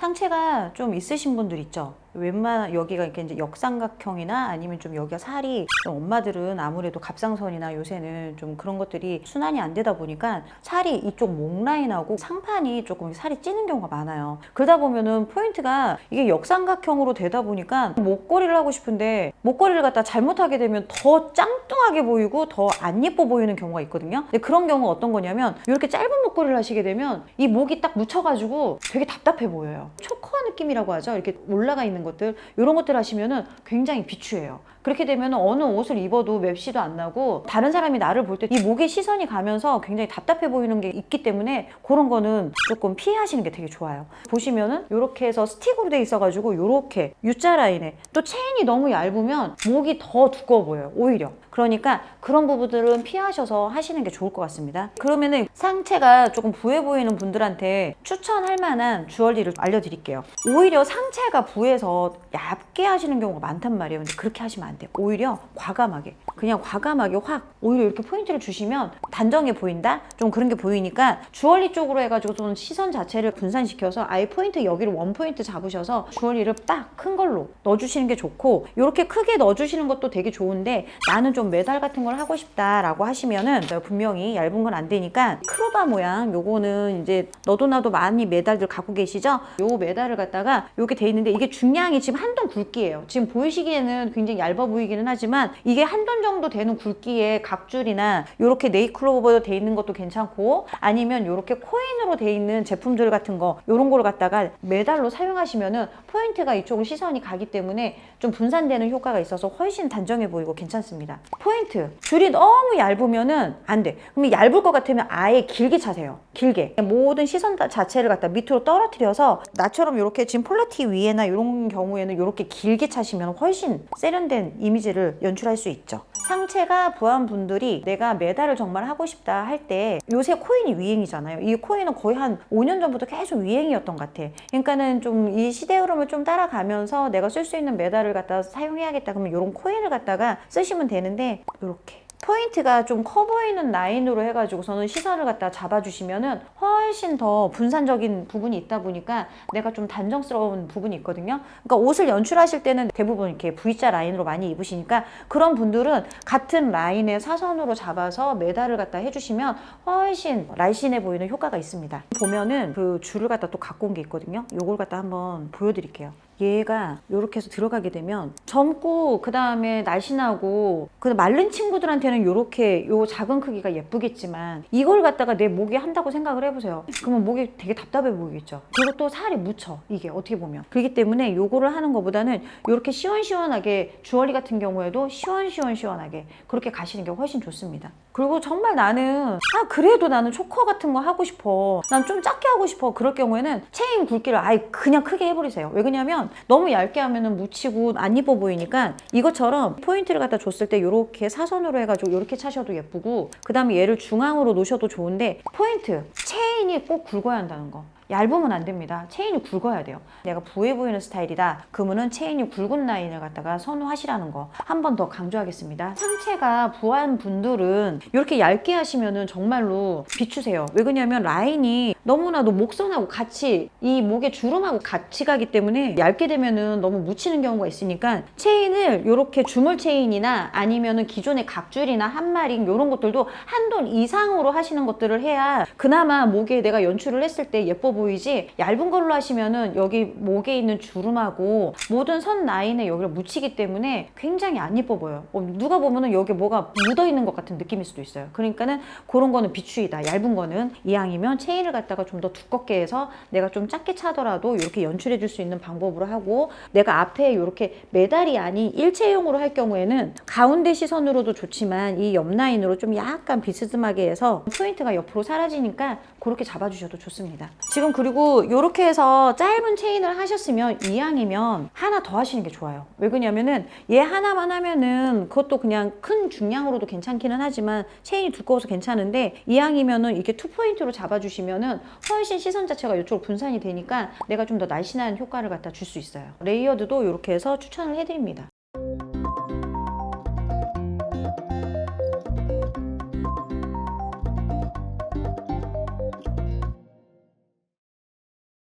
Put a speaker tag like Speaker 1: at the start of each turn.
Speaker 1: 상체가 좀 있으신 분들 있죠. 웬만한 여기가 이렇게 이제 역삼각형이나 아니면 좀 여기가 살이, 좀 엄마들은 아무래도 갑상선이나 요새는 좀 그런 것들이 순환이 안 되다 보니까 살이 이쪽 목 라인하고 상판이 조금 살이 찌는 경우가 많아요. 그러다 보면은 포인트가 이게 역삼각형으로 되다 보니까 목걸이를 하고 싶은데 목걸이를 갖다 잘못하게 되면 더 짱뚱하게 보이고 더 안 예뻐 보이는 경우가 있거든요. 근데 그런 경우가 어떤 거냐면 이렇게 짧은 목걸이를 하시게 되면 이 목이 딱 묻혀가지고 되게 답답해 보여요. 초커 느낌이라고 하죠. 이렇게 올라가 있는 것들, 이런 것들 하시면은 굉장히 비추해요. 그렇게 되면 어느 옷을 입어도 맵시도 안 나고 다른 사람이 나를 볼 때 이 목에 시선이 가면서 굉장히 답답해 보이는 게 있기 때문에 그런 거는 조금 피하시는 게 되게 좋아요. 보시면은 이렇게 해서 스틱으로 돼 있어가지고 이렇게 U자 라인에 또 체인이 너무 얇으면 목이 더 두꺼워 보여요. 오히려. 그러니까 그런 부분들은 피하셔서 하시는 게 좋을 것 같습니다. 그러면은 상체가 조금 부해 보이는 분들한테 추천할 만한 주얼리를 알려드릴게요. 오히려 상체가 부해서 얇게 하시는 경우가 많단 말이에요. 근데 그렇게 하시면 안 돼요. 오히려 과감하게, 그냥 과감하게 확 오히려 이렇게 포인트를 주시면 단정해 보인다? 좀 그런 게 보이니까 주얼리 쪽으로 해가지고 좀 시선 자체를 분산시켜서 아예 포인트 여기를 원 포인트 잡으셔서 주얼리를 딱 큰 걸로 넣어주시는 게 좋고, 이렇게 크게 넣어주시는 것도 되게 좋은데 나는 좀 메달 같은 걸 하고 싶다라고 하시면은 분명히 얇은 건 안 되니까 크로바 모양, 요거는 이제 너도 나도 많이 메달들 갖고 계시죠? 요 메달을 갖다가 요게 돼 있는데 이게 중량이 지금 한 돈 굵기예요. 지금 보이시기에는 굉장히 얇아 보이기는 하지만 이게 한 돈 정도 되는 굵기의 각줄이나 요렇게 네이클로버로 돼 있는 것도 괜찮고, 아니면 요렇게 코인으로 돼 있는 제품들 같은 거, 요런 걸 갖다가 메달로 사용하시면은 포인트가 이쪽으로 시선이 가기 때문에 좀 분산되는 효과가 있어서 훨씬 단정해 보이고 괜찮습니다. 포인트 줄이 너무 얇으면은 안 돼. 그럼 얇을 것 같으면 아예 길게 차세요. 길게 모든 시선 자체를 갖다 밑으로 떨어뜨려서 나처럼 이렇게 지금 폴라티 위에나 이런 경우에는 이렇게 길게 차시면 훨씬 세련된 이미지를 연출할 수 있죠. 상체가 부한 분들이 내가 메달을 정말 하고 싶다 할 때 요새 코인이 유행이잖아요. 이 코인은 거의 한 5년 전부터 계속 유행이었던 것 같아. 그러니까는 좀 이 시대 흐름을 좀 따라가면서 내가 쓸 수 있는 메달을 갖다 사용해야겠다 그러면 이런 코인을 갖다가 쓰시면 되는데, 이렇게 포인트가 좀 커 보이는 라인으로 해가지고서는 시선을 갖다 잡아주시면은 훨씬 더 분산적인 부분이 있다 보니까 내가 좀 단정스러운 부분이 있거든요. 그러니까 옷을 연출하실 때는 대부분 이렇게 V자 라인으로 많이 입으시니까 그런 분들은 같은 라인의 사선으로 잡아서 메달을 갖다 해주시면 훨씬 날씬해 보이는 효과가 있습니다. 보면은 그 줄을 갖다 또 갖고 온 게 있거든요. 요걸 갖다 한번 보여드릴게요. 얘가 이렇게 해서 들어가게 되면 젊고 그 다음에 날씬하고 그 마른 친구들한테는 이렇게 요 작은 크기가 예쁘겠지만 이걸 갖다가 내 목에 한다고 생각을 해보세요. 그러면 목이 되게 답답해 보이겠죠. 그리고 또 살이 묻혀, 이게 어떻게 보면. 그렇기 때문에 요거를 하는 것보다는 이렇게 시원시원하게 주얼리 같은 경우에도 시원시원하게 그렇게 가시는 게 훨씬 좋습니다. 그리고 정말 나는 그래도 나는 초커 같은 거 하고 싶어, 난 좀 작게 하고 싶어, 그럴 경우에는 체인 굵기를 아예 그냥 크게 해버리세요. 왜 그러냐면 너무 얇게 하면은 묻히고 안 예뻐 보이니까 이것처럼 포인트를 갖다 줬을 때 이렇게 사선으로 해가지고 이렇게 차셔도 예쁘고, 그 다음에 얘를 중앙으로 놓으셔도 좋은데 포인트 체인이 꼭 굵어야 한다는 거. 얇으면 안 됩니다. 체인이 굵어야 돼요. 내가 부해 보이는 스타일이다 그러면은 체인이 굵은 라인을 갖다가 선호하시라는 거 한 번 더 강조하겠습니다. 상체가 부한 분들은 이렇게 얇게 하시면은 정말로 비추세요. 왜 그러냐면 라인이 너무나도 목선하고 같이 이 목의 주름하고 같이 가기 때문에 얇게 되면은 너무 묻히는 경우가 있으니까 체인을 이렇게 주물 체인이나 아니면은 기존의 각줄이나 한마링 이런 것들도 한 돈 이상으로 하시는 것들을 해야 그나마 목에 내가 연출을 했을 때 예뻐 보이지, 얇은 걸로 하시면은 여기 목에 있는 주름하고 모든 선 라인에 여기를 묻히기 때문에 굉장히 안 예뻐 보여요. 누가 보면은 여기 뭐가 묻어 있는 것 같은 느낌일 수도 있어요. 그러니까는 그런 거는 비추이다. 얇은 거는 이왕이면 체인을 갖다가 좀 더 두껍게 해서 내가 좀 작게 차더라도 이렇게 연출해 줄 수 있는 방법으로 하고, 내가 앞에 이렇게 메달이 아닌 일체형으로 할 경우에는 가운데 시선으로도 좋지만 이 옆 라인으로 좀 약간 비스듬하게 해서 포인트가 옆으로 사라지니까 그렇게 잡아주셔도 좋습니다. 지금 그리고 이렇게 해서 짧은 체인을 하셨으면 이왕이면 하나 더 하시는 게 좋아요. 왜 그러냐면은 얘 하나만 하면은 그것도 그냥 큰 중량으로도 괜찮기는 하지만 체인이 두꺼워서 괜찮은데, 이왕이면은 이렇게 투 포인트로 잡아주시면은 훨씬 시선 자체가 이쪽으로 분산이 되니까 내가 좀 더 날씬한 효과를 갖다 줄 수 있어요. 레이어드도 이렇게 해서 추천을 해드립니다.